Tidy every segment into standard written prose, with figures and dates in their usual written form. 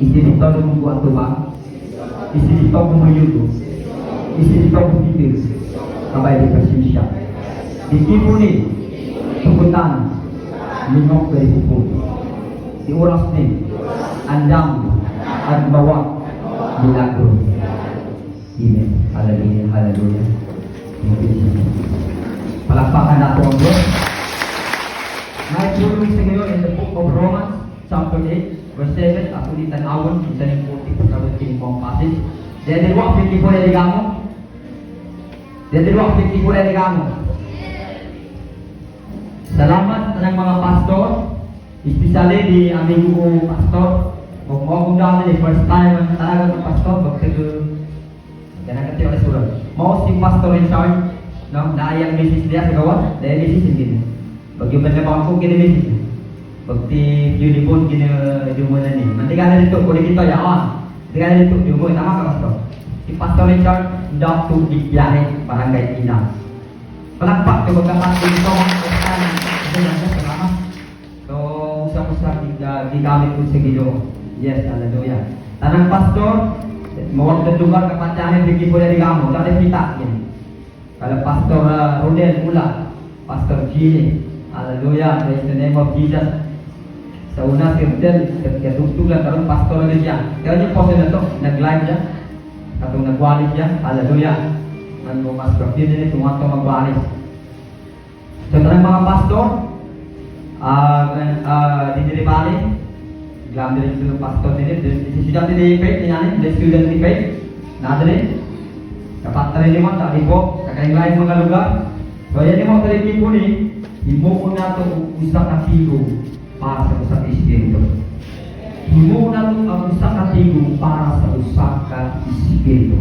Isinitaw ng buwan tuwa, isinitaw ng mayugo, isinitaw ng titis, kabay di pasensya. Dikipunin, tukutan, minok dari hukum. Diuras ni, andam, at bawa, milagro. Amen. Hallelujah, hallelujah. Palakpakan nato ang Diyos. Naipulong sa ngayon in the book of Romans, chapter 8, verse 7, at ulitan awon, isa ng 40 sa ang passage. Dedilwa, 54 na ligamo. Dedilwa, 54 na ligamo. Salamat sa mga pastor, especially di aming pastor. Kung mo kung di first time ang talaga ng pastor, bagsago, yan ang katiyo na sulat. Mo si Pastor Richard, no, naayang message niya sa gawa, dahil message din. Pag-iban na pa ako, gini-message. Pag-ti yun gini-dumo na ni. Mantika na dito, kulit ito, yaon. Mantika na dito, dumo, tama ka, Pastor. Si Pastor Richard, daw to Bibiyahe, Barangay Ina. Palagpak, ito magkakasing ito, salamat. So, usap-usap, gigamit ko sa Ginoo. Yes, hallelujah. Tanang pastor, mawag na lugar kapatyahin, bigyan po na ligamo. Dali kita, yan. Kalau Pastor Rodel Mula, Pastor Gini, hallelujah, praise the name of Jesus. Sa una, si Rodel, katugtugan, karong pastor na siya. Kaya niyo po na ito, nag-live siya. Katong nag-walis siya, hallelujah. Ang Pastor Gini, tumatong mag-walis. So, tanang mga pastor, dinilibali, Glam din yung pastor din, sisigang din yung faith, the student ni faith, natin kapat na rin naman, dahil po, kakainglayin mga lugar. So, yan yung mga talipin po ni, himuon na ito usang katigo para sa usang espiritu. Himuon na ito ang usang katigo para sa usang espiritu.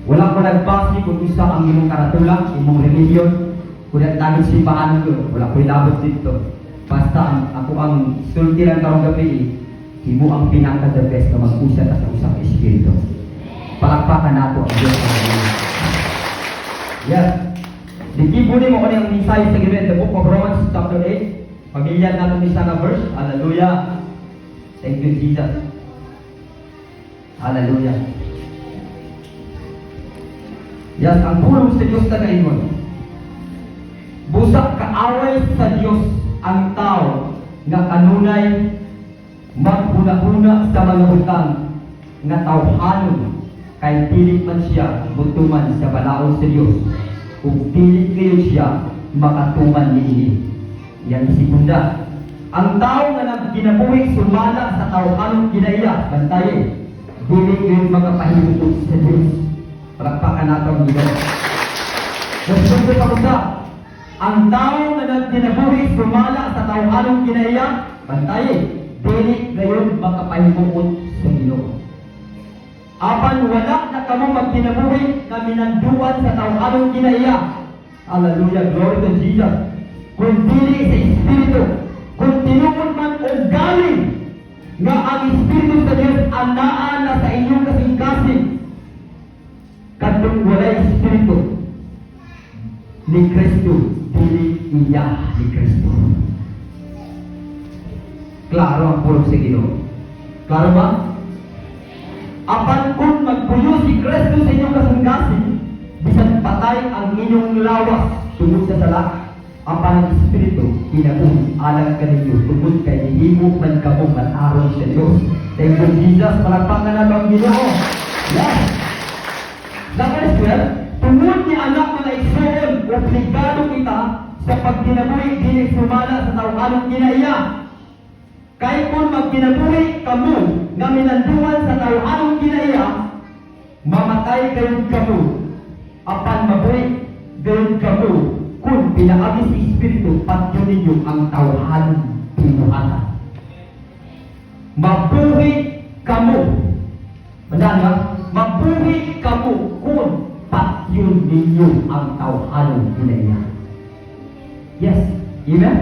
Wala ko nagbasi kung usang ang imong karatulang, imong religion, kung ang daging simbahan ko, wala ko ilabot dito. Basta ako ang sultiran karong gabi, himu ang pinaka-the best na mag-usat sa usang espiritu. Palakpakan nato ang Diyos. Yes. Dikipunin mo ko niyang mensahe sa given, the book of Romans chapter 8. Pamilyan natin isa na verse. Hallelujah. Thank you, Jesus. Hallelujah. Yes, ang pulong sa Diyos na kaingon. Busak kaaway sa Diyos ang tao nga kanunay maghuna-huna sa mga butang nga tawhanon kay pilit man siya butuman sa balaod sa Diyos ug pilit kayo siya makatuman niini. Yan segunda. Ang tao nga nagkinabuhi sumala sa tawhanon kinaiya bantaye dili kayo makapahimutol sa Diyos. Palakpakan nato ang Diyos. Gusto pa ko sa ang tao na nagkinabuhi sumala sa tawhanong kinaiya, bantaye, dili gayon makapahimukot sa Ginoo. Apan wala na kamo magkinabuhi na minanduan sa tawhanong kinaiya. Hallelujah, glory to Jesus. Kung dili sa Espiritu, kung tinuod man o galing nga ang Espiritu sa Diyos anaan na sa inyong kasing-kasing, kadtong walay Espiritu ni Kristo, dili iya ni Kristo. Klaro ang pulong sa Ginoo. Klaro ba? Apan kung magpuyo si Kristo sa inyong kasing-kasing, bisan patay ang inyong lawas tungod sa sala, apan ang Espiritu inabuhi alang kaninyo tungod kay hihimo man kamo man-aron sa Diyos. Thank you, Jesus. Palakpakan na ang Ginoo. Yes. Sa verse 12, tungod ni anak mga igsoon, obligado kita sa pagkinabuhi dili sumala sa tawhanong kinaiya. Kay kung magkinabuhi kamo nga minanduan sa tawhanong kinaiya, mamatay kayo kamo. Apan mabuhi gayon kamo kung pinaagi si Espiritu patyo ninyo ang tawhanong pinuhatan. Mabuhi kamo. Madali ba? Mabuhi kamo kung patyon ninyo ang tawhanong kinaiya. Yes. Amen?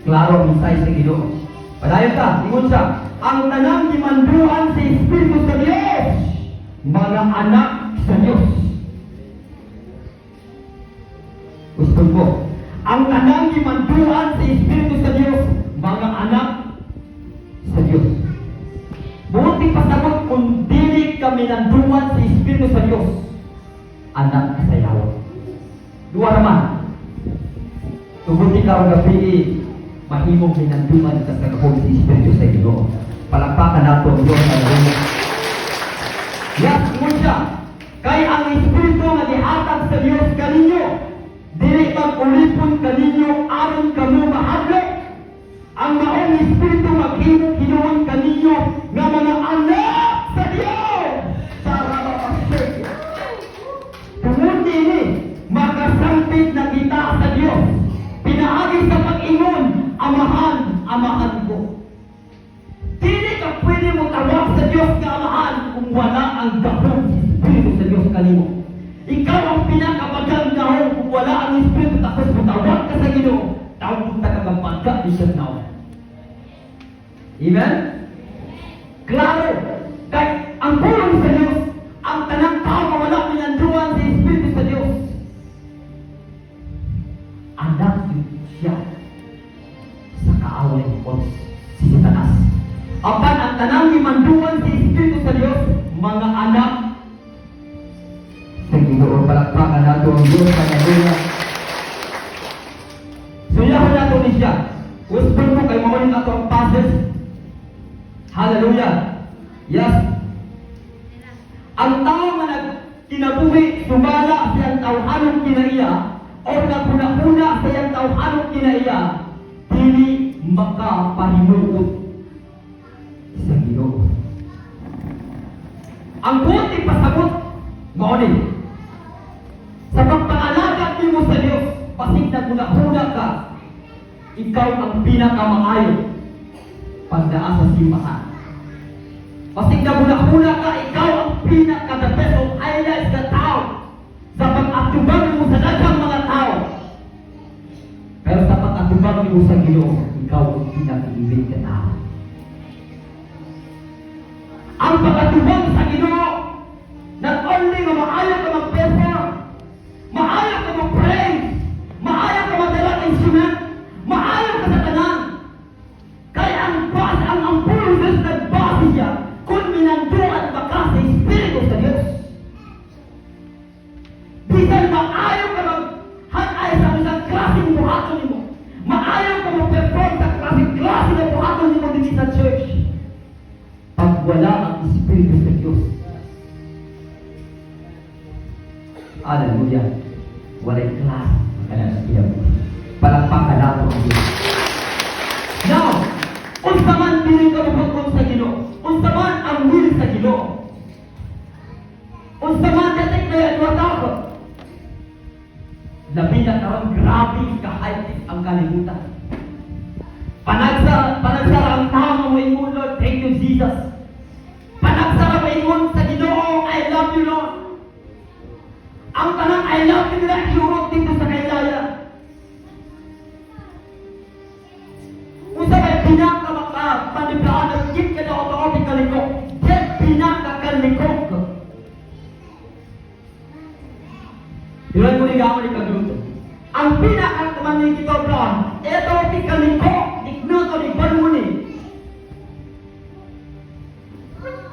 Klaro ang mensahe sa Ginoo. Padayon ka, ingon siya, ang tanang gimanduan sa Espiritu sa Diyos, mga anak sa Diyos. Gusto ko, ang tanang gimanduan sa Espiritu sa Diyos, mga anak sa Diyos. Buti pasagot kung dili kami nanduan sa Espiritu sa Diyos. Anak kasayaw. Dua naman. Tubuti ka o gabi, mahimong hinanduman sa sagahog sa Espiritu sa Ginoo. Palakpakan nato ang Diyos na rin. Yes, siya. Kaya ang Espiritu nga gihatag sa Diyos kaninyo, dili mag-ulipon kaninyo aron kamo mahadlok. Ang maong Espiritu maghimong-hinuon kaninyo nga mga anak sa Diyos. Para mapasig. Tungod ini, makasampit na kita sa Diyos. Pinaagi sa pag-ingon, amahan ko. Dili ka pwede mo tawag sa Diyos nga amahan kung wala ang gahong Espiritu sa Diyos kanimo. Ikaw ang pinakabagang gahong kung wala ang Espiritu tapos mo tawag ka sa Ginoo. Tawag ka kagapagka di siya now. Amen? Klaro, kahit ang pulong sa Diyos, ang tanang tao na wala pinanduan sa Espiritu sa Diyos. Anak siya sa kaaway o si Satanas. Apan ang tanang imanduan sa Espiritu sa Diyos, mga anak sa Ginoo. Palakpakan nato ang Diyos sa Ginoo. Suyahan nato ni siya. Gusto mo kayo mamanin ato ang passes. Hallelujah. Yes. Ang tao nga nagkinabuhi, sumala siyang tawhanong kinaiya, o naguna-una siyang tawhanong kinaiya, dili makapahinuot sa Ginoo. Ang buti pasagot, maonin. Sa pagpangalaga mo sa Diyos, pasig naguna-una ka, ikaw ang pinakamaayo pagdaan sa simbahan. Pasig naguna-una ka, ikaw ang pinaka-the best of highlights na tao sa pag-atubang mo sa daghang mga tao. Pero sa pag-atubang mo sa Ginoo, ikaw ang pinaka-ibig na tao. Ang pag-atubang sa Ginoo, not only na maayaw ka mag-perform, maayaw ka mag-pray, maayaw ka magdala ng instrument, maayaw ka sa tanan. Kaya ang pulong nagbase siya kung minanduan ba ka sa Espiritu sa Diyos. Bisan maayaw ka mag-hangay sa isang klaseng buhaton mo, maayaw ka mag-perform sa klase na buhaton mo din sa church. Pag wala ang Espiritu sa Diyos, hallelujah, walay klase ka na sa iyang palakpakan nato ang Diyos. Now, unsa man dili ka mabukod sa Ginoo, unsa man ang will sa Ginoo, unsa man dating na yan watakot, labi na karon grabe ka-high-tech ang kalimutan. Panagsara ang tao mo ingon, Lord, thank you Jesus. Panagsara mo ingon sa Ginoo, I love you Lord. Ang tanang I love you nila iurot dito sa kailaya. Unsa may pinaka-paniblaan at git ka na automatic kalikok. Get pinaka-kalikok. Dilan mo ni gamon ni kagluto. Ang pinaka-kamanin kita brown, eto ti kalikok, ignuto ni Banmuni.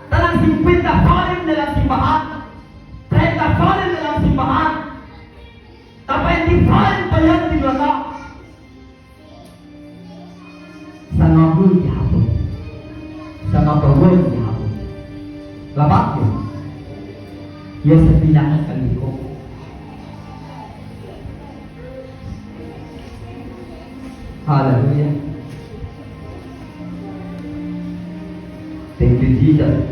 Tanang 50 falim na lang simbahan, 30 falim na lang simbahan, tapay di falim pa yan si Lala. Sa mga buhay hapon, sa mga pagawin hapon, labak yun. Yan sa pinaka-kalikok. Hallelujah. Thank you, Jesus.